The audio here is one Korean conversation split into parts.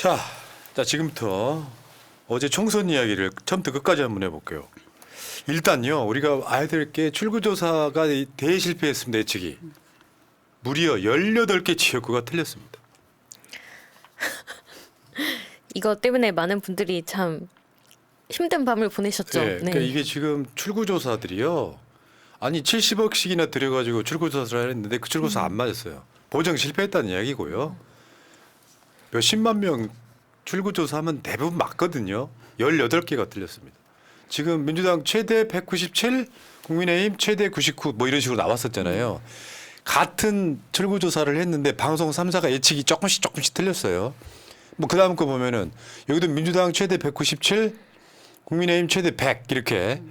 자, 지금부터 어제 총선 이야기를 처음부터 끝까지 한번 해볼게요. 일단요, 우리가 아이들께 출구조사가 대실패했습니다. 예측이. 무려 18개 지역구가 틀렸습니다. 이거 때문에 많은 분들이 참 힘든 밤을 보내셨죠. 네, 그러니까 이게 지금 출구조사들이요. 아니 70억씩이나 들여가지고 출구조사를 했는데 그 출구조사 안 맞았어요. 보정 실패했다는 이야기고요. 몇십만 명 출구조사하면 대부분 맞거든요. 18개가 틀렸습니다. 지금 민주당 최대 197, 국민의힘 최대 99 뭐 이런 식으로 나왔었잖아요. 같은 출구조사를 했는데 방송 3사가 예측이 조금씩 틀렸어요. 뭐 그다음 거 보면은 여기도 민주당 최대 197, 국민의힘 최대 100 이렇게.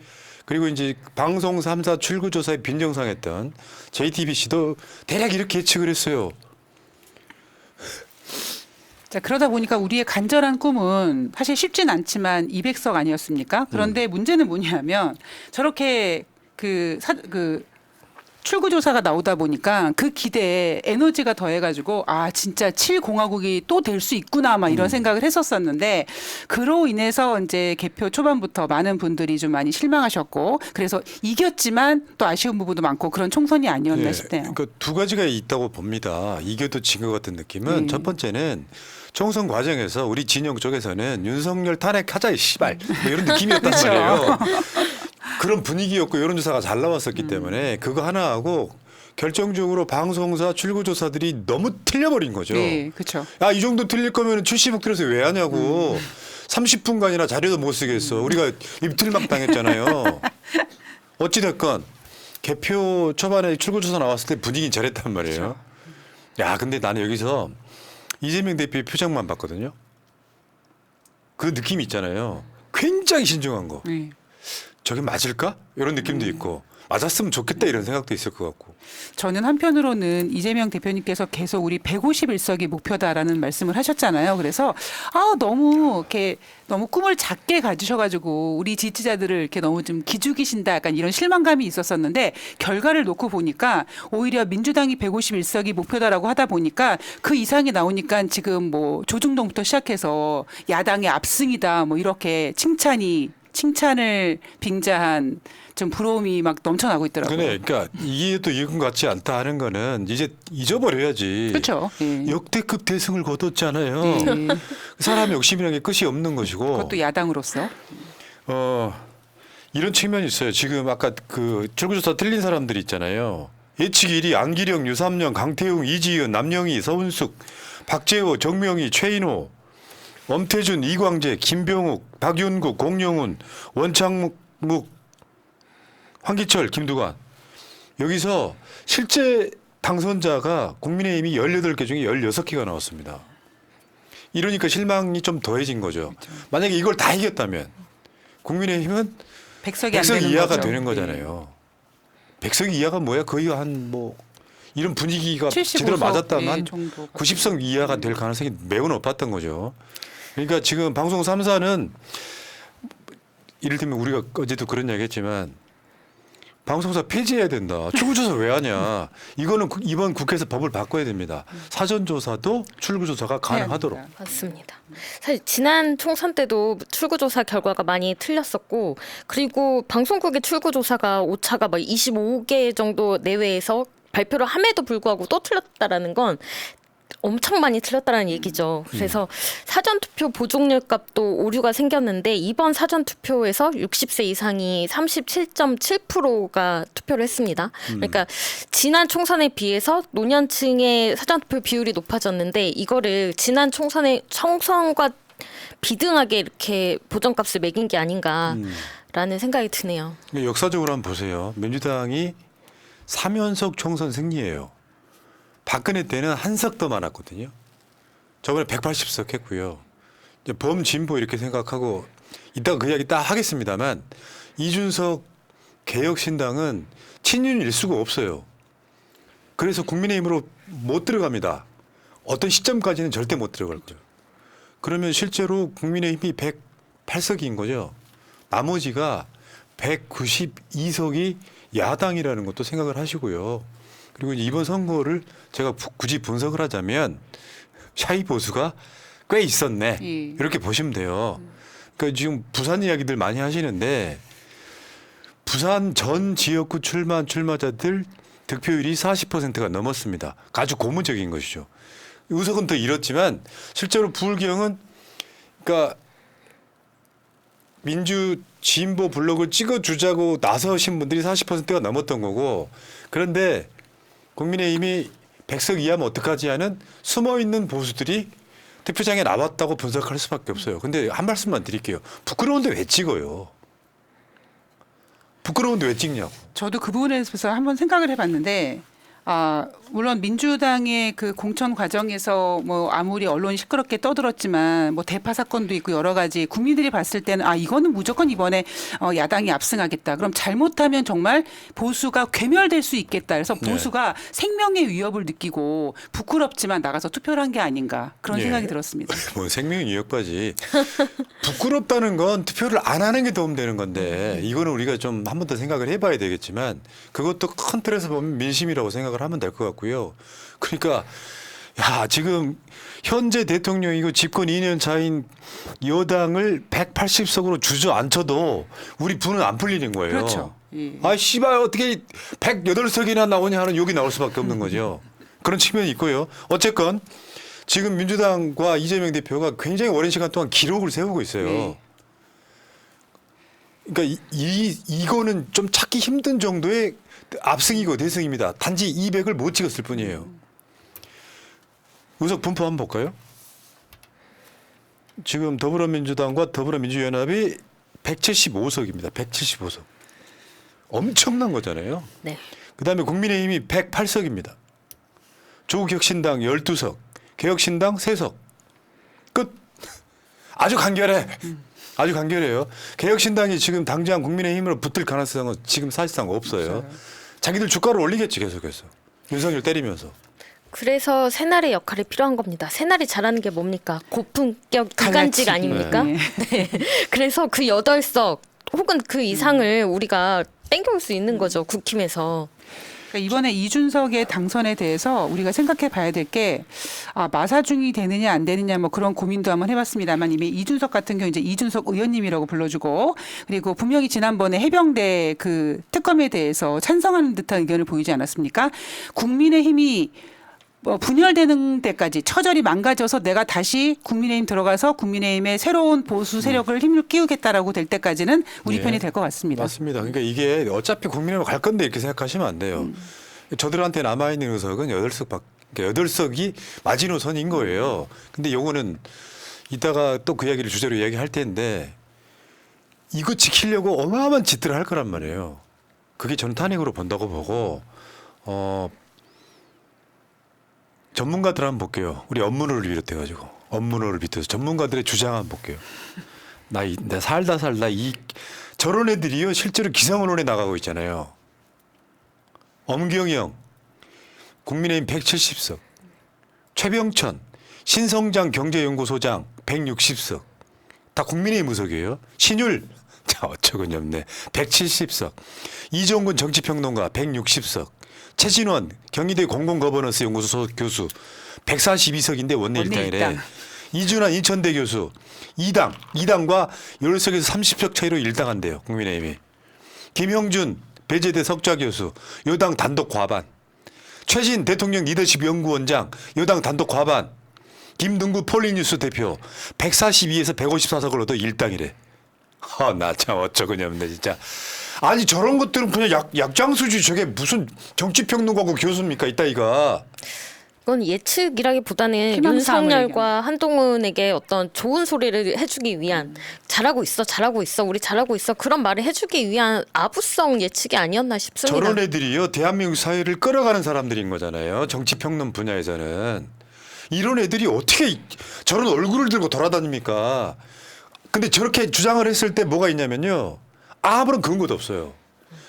그리고 이제 방송 3사 출구조사에 빈정상했던 JTBC도 대략 이렇게 예측을 했어요. 자, 그러다 보니까 우리의 간절한 꿈은 사실 쉽진 않지만 200석 아니었습니까? 그런데 문제는 뭐냐면 저렇게 출구조사가 나오다 보니까 그 기대에 에너지가 더해가지고 아 진짜 7공화국이 또 될 수 있구나 막 이런 생각을 했었었는데 그로 인해서 이제 개표 초반부터 많은 분들이 좀 많이 실망하셨고 그래서 이겼지만 또 아쉬운 부분도 많고 그런 총선이 아니었나 싶네요. 그러니까 두 가지가 있다고 봅니다. 이겨도 진 것 같은 느낌은 첫 번째는 총선 과정에서 우리 진영 쪽에서는 윤석열 탄핵하자 이 씨발 뭐 이런 느낌이었단 말이에요. 그런 분위기였고 여론조사가 잘 나왔었기 때문에 그거 하나하고 결정적으로 방송사 출구조사들이 너무 틀려버린 거죠. 네, 그렇죠. 야, 이 정도 틀릴 거면 70억 들여서 왜 하냐고. 30분간이나 자료도 못 쓰겠어. 우리가 입틀막 당했잖아요. 어찌됐건 개표 초반에 출구조사 나왔을 때 분위기는 저랬단 말이에요. 야, 근데 나는 여기서 이재명 대표의 표정만 봤거든요. 그 느낌이 있잖아요. 굉장히 신중한 거. 네. 저게 맞을까? 이런 느낌도 있고 맞았으면 좋겠다 이런 생각도 있을 것 같고. 저는 한편으로는 이재명 대표님께서 계속 우리 151석이 목표다라는 말씀을 하셨잖아요. 그래서 너무 꿈을 작게 가지셔가지고 우리 지지자들을 이렇게 너무 좀 기죽이신다 약간 이런 실망감이 있었었는데 결과를 놓고 보니까 오히려 민주당이 151석이 목표다라고 하다 보니까 그 이상이 나오니까 지금 뭐 조중동부터 시작해서 야당의 압승이다 뭐 이렇게 칭찬을 빙자한 좀 부러움이 막 넘쳐나고 있더라고요. 그러니까 이게 또 이건 같지 않다 하는 거는 이제 잊어버려야지. 그렇죠. 예. 역대급 대승을 거뒀잖아요. 예. 사람의 욕심이라는 게 끝이 없는 것이고. 그것도 야당으로서. 이런 측면이 있어요. 지금 아까 그 출구조사 틀린 사람들이 있잖아요. 예측 1위 안기령, 유삼영, 강태웅, 이지은, 남영희, 서운숙, 박재호, 정명희, 최인호, 엄태준, 이광재, 김병욱, 박윤국, 공영훈, 원창묵, 황기철, 김두관. 여기서 실제 당선자가 국민의힘이 18개 중에 16개가 나왔습니다. 이러니까 실망이 좀 더해진 거죠. 그렇죠. 만약에 이걸 다 이겼다면 국민의힘은 100석 이하가 되는 거잖아요. 100석 이하가 뭐야? 거의 이런 분위기가 75석, 제대로 맞았다면 정도 90석 이하가 될 가능성이 매우 높았던 거죠. 그러니까 지금 방송 3사는 이를테면 우리가 어제도 그런 이야기 했지만 방송사 폐지해야 된다. 출구조사 왜 하냐. 이거는 이번 국회에서 법을 바꿔야 됩니다. 사전조사도 출구조사가 가능하도록. 맞습니다. 사실 지난 총선 때도 출구조사 결과가 많이 틀렸었고 그리고 방송국의 출구조사가 오차가 막 25개 정도 내외에서 발표를 함에도 불구하고 또 틀렸다라는 건 엄청 많이 틀렸다는 얘기죠. 그래서 사전투표 보존율 값도 오류가 생겼는데 이번 사전투표에서 60세 이상이 37.7%가 투표를 했습니다. 그러니까 지난 총선에 비해서 노년층의 사전투표 비율이 높아졌는데 이거를 지난 총선과 비등하게 이렇게 보존값을 매긴 게 아닌가라는 생각이 드네요. 역사적으로 한번 보세요. 민주당이 3연속 총선 승리예요. 박근혜 때는 한 석 더 많았거든요. 저번에 180석 했고요. 이제 범진보 이렇게 생각하고 이따가 그 이야기 딱 하겠습니다만 이준석 개혁신당은 친윤일 수가 없어요. 그래서 국민의힘으로 못 들어갑니다. 어떤 시점까지는 절대 못 들어갈 거예요. 그러면 실제로 국민의힘이 108석인 거죠. 나머지가 192석이 야당이라는 것도 생각을 하시고요. 그리고 이번 선거를 제가 굳이 분석을 하자면 샤이 보수가 꽤 있었네. 예. 이렇게 보시면 돼요. 그러니까 지금 부산 이야기들 많이 하시는데 부산 전 지역구 출마자들 득표율이 40%가 넘었습니다. 아주 고무적인 것이죠. 의석은 더 잃었지만 실제로 부울경은 그러니까 민주 진보 블록을 찍어주자고 나서신 분들이 40%가 넘었던 거고 그런데 국민의힘이 100석 이하면 어떡하지 하는 숨어있는 보수들이 투표장에 나왔다고 분석할 수밖에 없어요. 근데 한 말씀만 드릴게요. 부끄러운데 왜 찍어요? 부끄러운데 왜 찍냐고. 저도 그 부분에 대해서 한번 생각을 해봤는데 물론 민주당의 그 공천 과정에서 뭐 아무리 언론이 시끄럽게 떠들었지만 뭐 대파 사건도 있고 여러 가지 국민들이 봤을 때는 이거는 무조건 이번에 야당이 압승하겠다. 그럼 잘못하면 정말 보수가 괴멸될 수 있겠다. 그래서 보수가 생명의 위협을 느끼고 부끄럽지만 나가서 투표를 한 게 아닌가 그런 예. 생각이 들었습니다. 뭐 생명의 위협까지 부끄럽다는 건 투표를 안 하는 게 도움되는 건데 이거는 우리가 좀 한 번 더 생각을 해봐야 되겠지만 그것도 큰 틀에서 보면 민심이라고 생각을 하면 될 것 같고요. 그러니까 야 지금 현재 대통령이고 집권 2년 차인 여당을 180석으로 주저앉혀도 우리 분은 안 풀리는 거예요. 그렇죠. 예. 아 씨발 어떻게 108석이나 나오냐 하는 욕이 나올 수밖에 없는 거죠. 그런 측면이 있고요. 어쨌건 지금 민주당과 이재명 대표가 굉장히 오랜 시간 동안 기록을 세우고 있어요. 네. 그러니까 이거는 좀 찾기 힘든 정도의 압승이고 대승입니다. 단지 200을 못 찍었을 뿐이에요. 의석 분포 한번 볼까요? 지금 더불어민주당과 더불어민주연합이 175석입니다. 175석. 엄청난 거잖아요. 네. 그다음에 국민의힘이 108석입니다. 조국혁신당 12석, 개혁신당 3석. 끝. 아주 간결해. 아주 간결해요. 개혁신당이 지금 당장 국민의힘으로 붙을 가능성은 지금 사실상 없어요. 자기들 주가를 올리겠지 계속해서. 윤석열 때리면서. 그래서 새날의 역할이 필요한 겁니다. 새날이 잘하는 게 뭡니까? 고품격 갈라치기. 이간질 아닙니까? 네. 네. 그래서 그 8석 혹은 그 이상을 우리가 땡겨올 수 있는 거죠. 국힘에서. 그러니까 이번에 이준석의 당선에 대해서 우리가 생각해 봐야 될 게 마사중이 되느냐 안 되느냐 뭐 그런 고민도 한번 해봤습니다만 이미 이준석 같은 경우 이제 이준석 의원님이라고 불러주고 그리고 분명히 지난번에 해병대 그 특검에 대해서 찬성하는 듯한 의견을 보이지 않았습니까? 국민의힘이 분열되는 데까지 처절히 망가져서 내가 다시 국민의힘 들어가서 국민의힘의 새로운 보수 세력을 힘을 끼우겠다라고 될 때까지는 우리 예. 편이 될 것 같습니다. 맞습니다. 그러니까 이게 어차피 국민의힘 갈 건데 이렇게 생각하시면 안 돼요. 저들한테 남아있는 의석은 8석밖에, 그러니까 8석이 마지노선인 거예요. 근데 요거는 이따가 또 그 이야기를 주제로 이야기할 텐데 이거 지키려고 어마어마한 짓들을 할 거란 말이에요. 그게 저는 탄핵으로 본다고 보고 전문가들 한번 볼게요. 우리 업무를 비롯해가지고 업무를 비롯해서 전문가들의 주장 한번 볼게요. 나 살다 저런 애들이요 실제로 기상언론에 나가고 있잖아요. 엄경영 국민의힘 170석, 최병천 신성장 경제연구소장 160석, 다 국민의힘 의석이에요. 신율 자 어처구니없네 170석, 이종근 정치평론가 160석, 최진원 경희대 공공거버넌스 연구소 소속 교수 142석인데 원내 일당이래. 일당. 이준환 인천대 교수 2당과 10석에서 30석 차이로 1당한대요. 국민의힘이. 김형준 배재대 석좌 교수 여당 단독 과반. 최신 대통령 리더십 연구원장 여당 단독 과반. 김등구 폴리뉴스 대표 142에서 154석을 얻어 1당이래. 나 참 어처구니없네 진짜. 아니 저런 것들은 그냥 약장수지 저게 무슨 정치평론가고 교수입니까 이따위가. 그건 예측이라기보다는 희망사항을 윤석열과 한동훈에게 어떤 좋은 소리를 해주기 위한 잘하고 있어 우리 잘하고 있어 그런 말을 해주기 위한 아부성 예측이 아니었나 싶습니다. 저런 애들이요 대한민국 사회를 끌어가는 사람들인 거잖아요. 정치평론 분야에서는. 이런 애들이 어떻게 저런 얼굴을 들고 돌아다닙니까. 근데 저렇게 주장을 했을 때 뭐가 있냐면요. 아무런 근거도 없어요.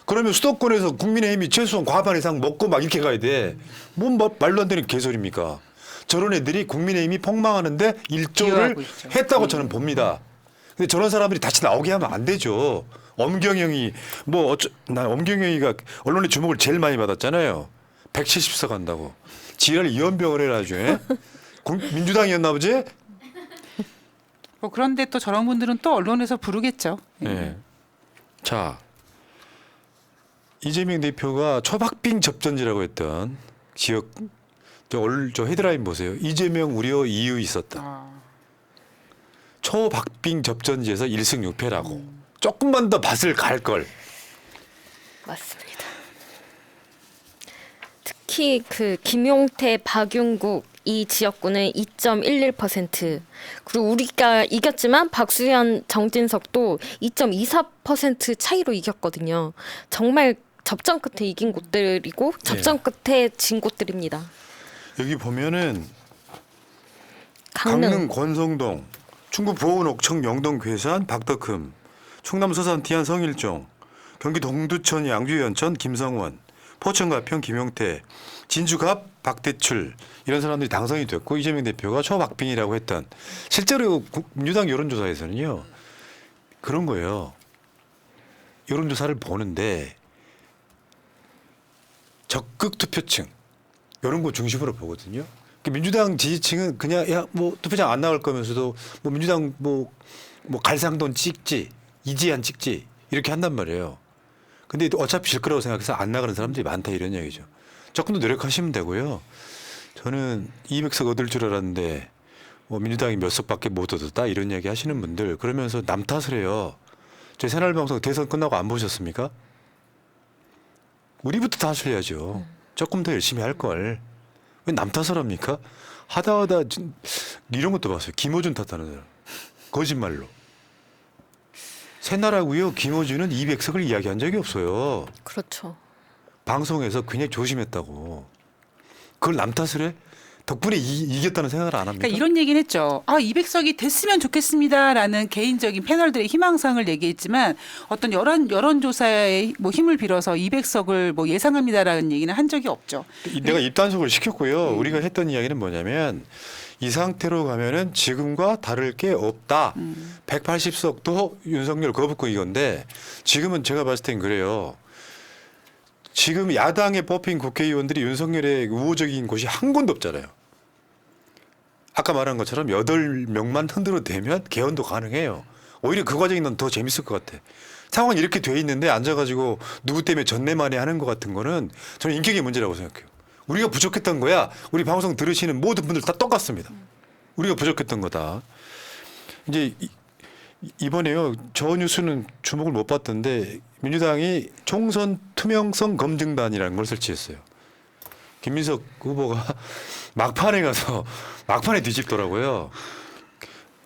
그러면 수도권에서 국민의힘이 최소한 과반 이상 먹고 막 이렇게 가야 돼. 뭔 말도 안 되는 개소리입니까. 저런 애들이 국민의힘이 폭망하는데 일조를 기여하고 있죠. 했다고 저는 봅니다. 근데 저런 사람들이 다시 나오게 하면 안 되죠. 엄경영이 난 엄경영이가 언론의 주목을 제일 많이 받았잖아요. 170석 한다고. 지랄 이연병을 해라 아주. 민주당이었나 보지? 뭐 그런데 또 저런 분들은 또 언론에서 부르겠죠. 네. 자, 이재명 대표가 초박빙 접전지라고 했던 지역 저 헤드라인 보세요. 이재명 우려 이유 있었다. 아, 초박빙 접전지에서 1승 6패라고. 조금만 더 밭을 갈 걸. 맞습니다. 특히 그 김용태, 박윤국 이 지역구는 2.11% 그리고 우리가 이겼지만 박수현, 정진석도 2.24% 차이로 이겼거든요. 정말 접전 끝에 이긴 곳들이고 접전 끝에 진 곳들입니다. 여기 보면은 강릉, 강릉 권성동, 충북 보은 옥천 영동 괴산 박덕흠, 충남 서산 티안 성일종, 경기 동두천 양주 연천 김성원, 포천 가평 김용태, 진주 갑 박대출 이런 사람들이 당선이 됐고 이재명 대표가 초박빙이라고 했던 실제로 민주당 여론조사에서는요 그런 거예요. 여론조사를 보는데 적극 투표층 이런 거 중심으로 보거든요. 민주당 지지층은 그냥 야 뭐 투표장 안 나갈 거면서도 뭐 민주당 뭐 갈상돈 찍지 이지한 찍지 이렇게 한단 말이에요. 근데 어차피 질 거라고 생각해서 안 나가는 사람들이 많다 이런 얘기죠. 조금 더 노력하시면 되고요. 저는 200석 얻을 줄 알았는데 뭐 민주당이 몇 석밖에 못 얻었다 이런 얘기 하시는 분들 그러면서 남 탓을 해요. 제 새날방송 대선 끝나고 안 보셨습니까? 우리부터 탓을 해야죠. 조금 더 열심히 할 걸. 왜 남 탓을 합니까? 하다 이런 것도 봤어요. 김어준 탓하는 사람. 거짓말로. 새나라고요. 김어준은 200석을 이야기한 적이 없어요. 그렇죠. 방송에서 굉장히 조심했다고. 그걸 남 탓을 해? 덕분에 이겼다는 생각을 안 합니까? 그러니까 이런 얘기는 했죠. 200석이 됐으면 좋겠습니다라는 개인적인 패널들의 희망사항을 얘기했지만 어떤 여론조사에 뭐 힘을 빌어서 200석을 뭐 예상합니다라는 얘기는 한 적이 없죠. 내가 입단속을 시켰고요. 우리가 했던 이야기는 뭐냐면 이 상태로 가면은 지금과 다를 게 없다. 180석도 윤석열 거붙고 이건데 지금은 제가 봤을 땐 그래요. 지금 야당에 뽑힌 국회의원들이 윤석열의 우호적인 곳이 한 군도 없잖아요. 아까 말한 것처럼 8명만 흔들어 대면 개헌도 가능해요. 오히려 그 과정이 난 더 재밌을 것 같아. 상황이 이렇게 돼 있는데 앉아가지고 누구 때문에 전내만에 하는 것 같은 거는 저는 인격의 문제라고 생각해요. 우리가 부족했던 거야. 우리 방송 들으시는 모든 분들 다 똑같습니다. 우리가 부족했던 거다. 이제 이번에요. 저 뉴스는 주목을 못 받던데 민주당이 총선 투명성 검증단이라는 걸 설치했어요. 김민석 후보가 막판에 가서 막판에 뒤집더라고요.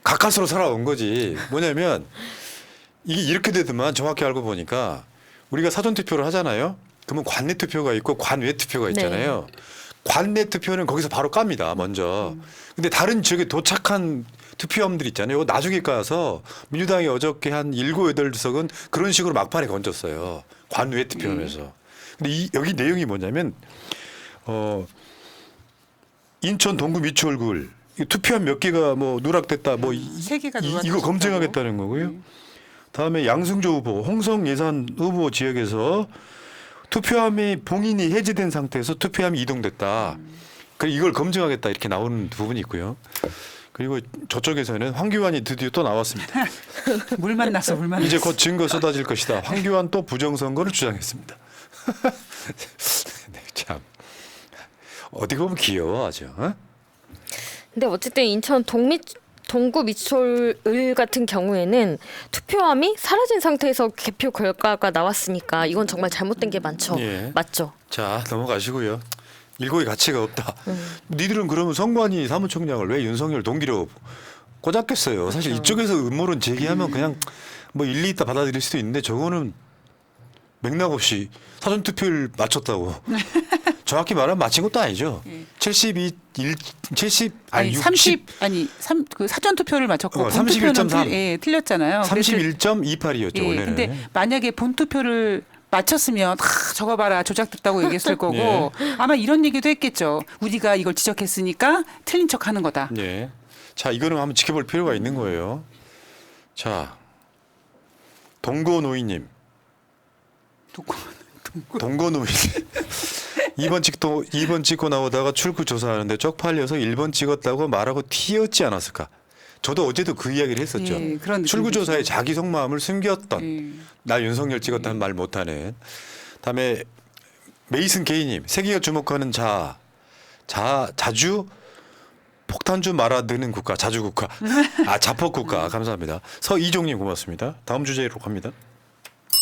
가까스로 살아온 거지. 뭐냐면 이게 이렇게 되더만 정확히 알고 보니까 우리가 사전투표를 하잖아요. 그러면 관내 투표가 있고 관외 투표가 있잖아요. 관내 투표는 거기서 바로 깝니다. 먼저. 근데 다른 지역에 도착한 투표함들 있잖아요. 나중에 가서 민주당이 어저께 한 7, 8석은 그런 식으로 막판에 건졌어요. 관외 투표하면서. 근데 여기 내용이 뭐냐면 인천 동구 미추홀굴 투표함 몇 개가 뭐 누락됐다. 뭐 3개가 이거 검증하겠다는 거고요. 다음에 양승조 후보, 홍성 예산 후보 지역에서 투표함이 봉인이 해제된 상태에서 투표함이 이동됐다. 이걸 검증하겠다 이렇게 나오는 부분이 있고요. 그리고 저쪽에서는 황교안이 드디어 또 나왔습니다. 물 만났어. 이제 곧 증거 쏟아질 것이다. 황교안 또 부정선거를 주장했습니다. 네, 참 어디 보면 귀여워 아주. 근데 어쨌든 인천 동구 미추홀 같은 경우에는 투표함이 사라진 상태에서 개표 결과가 나왔으니까 이건 정말 잘못된 게 많죠. 예. 맞죠? 자 넘어가시고요. 일고의 가치가 없다. 니들은 그러면 성관이 사무총장을 왜 윤석열 동기로 꽂았겠어요. 사실 이쪽에서 음모론 제기하면 그냥 뭐 일리 있다 받아들일 수도 있는데 저거는 맥락 없이 사전 투표를 맞췄다고. 정확히 말하면 맞힌 것도 아니죠. 70 아니 60 그 사전 투표를 맞췄고 본 31.3. 투표는 틀렸잖아요. 31.28이었죠. 예, 원래는. 근데 만약에 본 투표를 맞췄으면 저거 봐라 조작됐다고 얘기했을 거고 예. 아마 이런 얘기도 했겠죠. 우리가 이걸 지적했으니까 틀린 척하는 거다. 네. 자 이거는 한번 지켜볼 필요가 있는 거예요. 자 동거노이님. 동거노이님. 2번 찍고 나오다가 출구 조사하는데 쪽팔려서 1번 찍었다고 말하고 튀었지 않았을까? 저도 어제도 그 이야기를 했었죠. 예, 그런 느낌이 출구조사에 들죠. 자기 속마음을 숨겼던 예. 나 윤석열 찍었다는 말 못하는. 다음에 메이슨 게이님 세계가 주목하는 자주 폭탄주 말아드는 국가 자주 국가 자폭 국가 감사합니다. 서이종님 고맙습니다. 다음 주제로 갑니다.